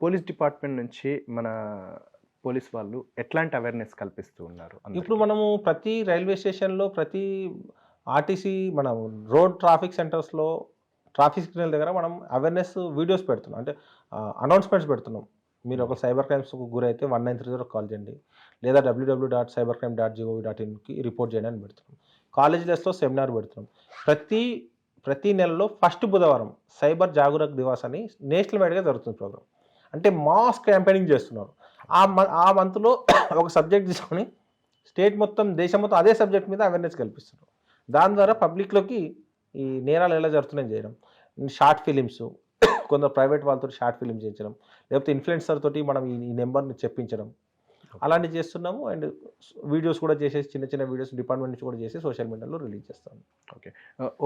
Police department నుంచి మన police వాళ్ళు ఎట్లాంటి అవేర్‌నెస్ కల్పిస్తూ ఉన్నారు ఇప్పుడు అందరికి? మనము ప్రతి రైల్వే స్టేషన్‌లో, ప్రతి ఆర్టీసీ మనం రోడ్ ట్రాఫిక్ సెంటర్స్‌లో, ట్రాఫిక్ సిగ్నల్ దగ్గర మనం అవేర్‌నెస్ వీడియోస్ పెడుతున్నాం. అంటే అనౌన్స్‌మెంట్స్ పెడుతున్నాం. మీరు ఒక సైబర్ క్రైమ్స్‌కు గురైతే 1930కి కాల్ చేయండి. లేదా www.cybercrime.gov.inకి రిపోర్ట్ చేయండి అని పెడుతున్నాం. కాలేజ్ డేస్‌లో సెమినార్ పెడుతున్నాం. ప్రతి నెలలో ఫస్ట్ బుధవారం సైబర్ జాగరూక్ దివాస్ అని నేషనల్ వైడ్‌గా జరుగుతుంది ప్రోగ్రామ్. అంటే మాస్ క్యాంపెయినింగ్ చేస్తున్నారు. ఆ మంత్‌లో ఒక సబ్జెక్ట్ తీసుకొని స్టేట్ మొత్తం, దేశం మొత్తం అదే సబ్జెక్ట్ మీద అవేర్‌నెస్ కల్పిస్తున్నారు. దాని ద్వారా పబ్లిక్‌లోకి ఈ నేరాలు ఎలా జరుగుతున్నాయని చేయడం. షార్ట్ ఫిలిమ్స్, కొందరు ప్రైవేట్ వాళ్ళతో షార్ట్ ఫిలిమ్స్ చేయించడం, లేకపోతే ఇన్‌ఫ్లుయెన్సర్ తోటి మనం ఈ నెంబర్‌ని చెప్పించడం. అలాంటివి చేస్తున్నాము. అండ్ వీడియోస్ కూడా చేసేసి, చిన్న చిన్న వీడియోస్ డిపార్ట్మెంట్ నుంచి కూడా చేసి సోషల్ మీడియాలో రిలీజ్ చేస్తాము. ఓకే.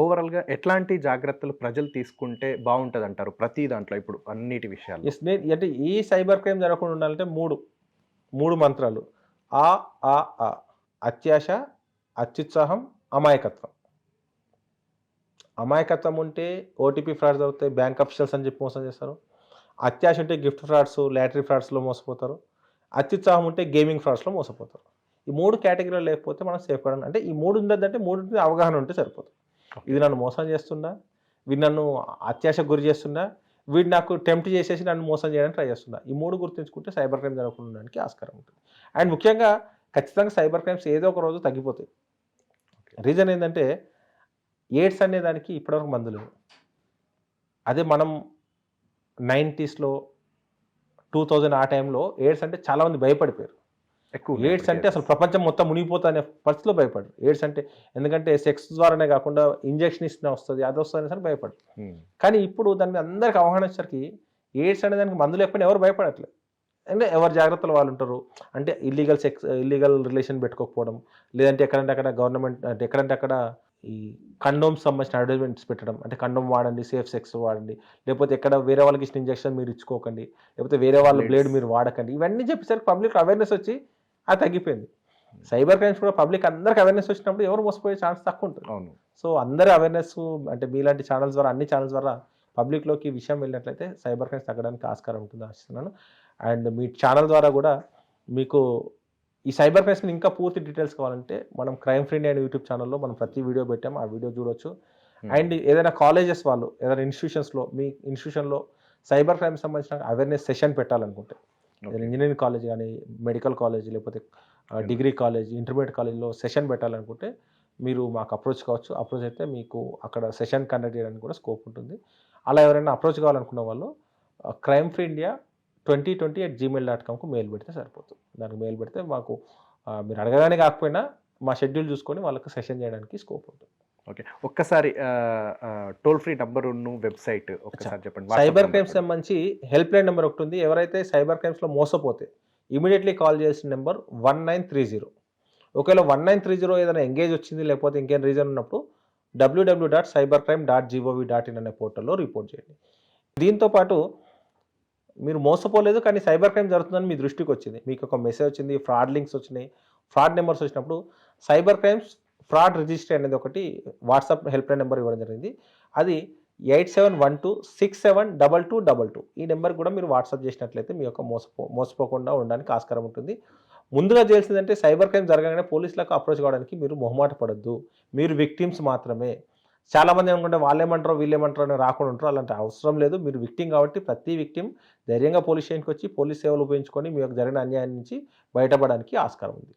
ఓవరాల్‌గా ఎట్లాంటి జాగ్రత్తలు ప్రజలు తీసుకుంటే బావుంటదంటారు ప్రతి దాంట్లో ఇప్పుడు అన్నిటి విషయాల్లో? యెస్. అంటే ఈ సైబర్ క్రైమ్ జరగకుండా ఉండాలంటే 3 మంత్రాలు. ఆ, ఆ, ఆ. అత్యాశ, అత్యుత్సాహం, అమాయకత్వం. అమాయకత్వం ఉంటే ఓటీపీ ఫ్రాడ్ జరుగుతాయి. బ్యాంక్ అఫీషియల్స్ అని చెప్పి మోసం చేస్తారు. అత్యాశ ఉంటే గిఫ్ట్ ఫ్రాడ్స్, లాటరీ ఫ్రాడ్స్‌లో మోసపోతారు. అత్యుత్సాహం ఉంటే గేమింగ్ ఫ్రాడ్స్‌లో మోసపోతారు. ఈ 3 కేటగిరీలో లేకపోతే మనం సేఫ్ గానే, అంటే ఈ 3 ఉండదంటే 3 అవగాహన ఉంటే సరిపోతుంది. ఇది నన్ను మోసం చేస్తుందా? వీడు నన్ను అత్యాశకు గురి చేస్తుందా? వీడు నాకు టెంప్ట్ చేసేసి నన్ను మోసం చేయడానికి ట్రై చేస్తుందా? ఈ 3 గుర్తుంచుకుంటే సైబర్ క్రైమ్ జరగకుండా ఉండడానికి ఆస్కారం ఉంటుంది. అండ్ ముఖ్యంగా ఖచ్చితంగా సైబర్ క్రైమ్స్ ఏదో ఒక రోజు తగ్గిపోతాయి. రీజన్ ఏంటంటే ఎయిడ్స్ అనే దానికి ఇప్పటివరకు మందు లేవు. అదే మనం 90స్‌లో 2000 ఆ టైంలో ఎయిడ్స్ అంటే చాలామంది భయపడిపోయారు. ఎక్కువ ఎయిడ్స్ అంటే అసలు ప్రపంచం మొత్తం మునిగిపోతా అనే పరిస్థితిలో భయపడ్డారు. ఎయిడ్స్ అంటే ఎందుకంటే సెక్స్ ద్వారానే కాకుండా ఇంజెక్షన్ ఇస్తే వస్తుంది, అది వస్తుంది అనేసి భయపడ్డారు. కానీ ఇప్పుడు దాని మీద అందరికి అవగాహన వచ్చేసరికి ఎయిడ్స్ అనే దానికి మందు లేకపోయినా ఎవరు భయపడట్లేదు. అంటే ఎవరి జాగ్రత్తలు వాళ్ళు ఉంటారు. అంటే ఇల్లీగల్ రిలేషన్ పెట్టుకోకపోవడం, లేదంటే ఎక్కడంటే అక్కడ గవర్నమెంట్ అంటే ఎక్కడంటే అక్కడ ఈ కండోమ్స్ సంబంధించిన అడ్వర్టైజ్మెంట్స్ పెట్టడం. అంటే కండోమ్ వాడండి, సేఫ్ సెక్స్ వాడండి, లేకపోతే ఎక్కడ వేరే వాళ్ళకి ఇచ్చిన ఇంజెక్షన్ మీరు ఇచ్చుకోకండి, లేకపోతే వేరే వాళ్ళ బ్లేడ్ మీరు వాడకండి. ఇవన్నీ చెప్పేసరికి పబ్లిక్ అవేర్నెస్ వచ్చి అది తగ్గిపోయింది. సైబర్ క్రైమ్స్ కూడా పబ్లిక్ అందరికి అవేర్నెస్ వచ్చినప్పుడు ఎవరు మోసపోయే ఛాన్స్ తక్కువ ఉంటుంది. అవును. సో అందరి అవేర్నెస్ అంటే మీలాంటి ఛానల్స్ ద్వారా, అన్ని ఛానల్స్ ద్వారా పబ్లిక్లోకి ఈ విషయం వెళ్ళినట్లయితే సైబర్ క్రైమ్స్ తగ్గడానికి ఆస్కారం ఉంటుందని ఆశిస్తున్నాను. అండ్ మీ ఛానల్ ద్వారా కూడా మీకు ఈ సైబర్ క్రైమ్స్ మీద ఇంకా పూర్తి డీటెయిల్స్ కావాలంటే మనం క్రైమ్ ఫ్రీ ఇండియా యూట్యూబ్ ఛానల్లో మనం ప్రతి వీడియో పెట్టాము, ఆ వీడియో చూడొచ్చు. అండ్ ఏదైనా కాలేజెస్ వాళ్ళు, ఏదైనా ఇన్స్టిట్యూషన్స్లో, మీ ఇన్స్టిట్యూషన్లో సైబర్ క్రైమ్ సంబంధించిన అవేర్నెస్ సెషన్ పెట్టాలనుకుంటే, ఇంజనీరింగ్ కాలేజ్ కానీ, మెడికల్ కాలేజ్, లేకపోతే డిగ్రీ కాలేజ్, ఇంటర్మీడియట్ కాలేజ్లో సెషన్ పెట్టాలనుకుంటే మీరు మాకు అప్రోచ్ కావచ్చు. అప్రోచ్ అయితే మీకు అక్కడ సెషన్ కండక్ట్ చేయడానికి కూడా స్కోప్ ఉంటుంది. అలా ఎవరైనా అప్రోచ్ కావాలనుకున్న వాళ్ళు crimefreeindia2020@gmail.comకు మెయిల్ పెడితే సరిపోతుంది. దానికి మెయిల్ పెడితే మాకు మీరు అడగగానే కాకపోయినా మా షెడ్యూల్ చూసుకొని వాళ్ళకి సెషన్ చేయడానికి స్కోప్ ఉంటుంది. ఓకే. ఒక్కసారి టోల్ ఫ్రీ నంబరును, వెబ్సైట్ ఒక్కసారి చెప్పండి. సైబర్ క్రైమ్స్ సంబంధించి హెల్ప్ లైన్ నెంబర్ ఒకటి ఉంది. ఎవరైతే సైబర్ క్రైమ్స్లో మోసపోతే ఇమీడియట్లీ కాల్ చేయాల్సిన నెంబర్ 1930. ఒకవేళ 1930 ఏదైనా ఎంగేజ్ వచ్చింది, లేకపోతే ఇంకేం రీజన్ ఉన్నప్పుడు www.cybercrime.gov.in అనే పోర్టల్లో రిపోర్ట్ చేయండి. దీంతోపాటు మీరు మోసపోలేదు కానీ సైబర్ క్రైమ్ జరుగుతుందని మీ దృష్టికి వచ్చింది, మీకు ఒక మెసేజ్ వచ్చింది, ఫ్రాడ్ లింక్స్ వచ్చినాయి, ఫ్రాడ్ నెంబర్స్ వచ్చినప్పుడు సైబర్ క్రైమ్స్ ఫ్రాడ్ రిజిస్ట్రీ అనేది ఒకటి వాట్సాప్ హెల్ప్ లైన్ నెంబర్ ఇవ్వడం జరిగింది. అది 8712672222. ఈ నెంబర్ కూడా మీరు వాట్సాప్ చేసినట్లయితే మీ యొక్క మోసపోకుండా ఉండడానికి ఆస్కారం ఉంటుంది. ముందుగా చేయాల్సిందంటే సైబర్ క్రైమ్ జరగగానే పోలీసులకు అప్రోచ్ కావడానికి మీరు మొహమాట పడద్దు. మీరు విక్టిమ్స్ మాత్రమే. చాలామంది అనుకుంటే వాళ్ళేమంటారో వీళ్ళేమంటారో అని రాకుండా ఉంటారు. అలాంటి అవసరం లేదు. మీరు విక్టిమ్ కాబట్టి ప్రతి విక్టిమ్ ధైర్యంగా పోలీస్ స్టేషన్కి వచ్చి పోలీస్ సేవలు ఉపయోగించుకొని మీ యొక్క జరిగిన అన్యాయం నుంచి బయటపడడానికి ఆస్కారం ఉంది.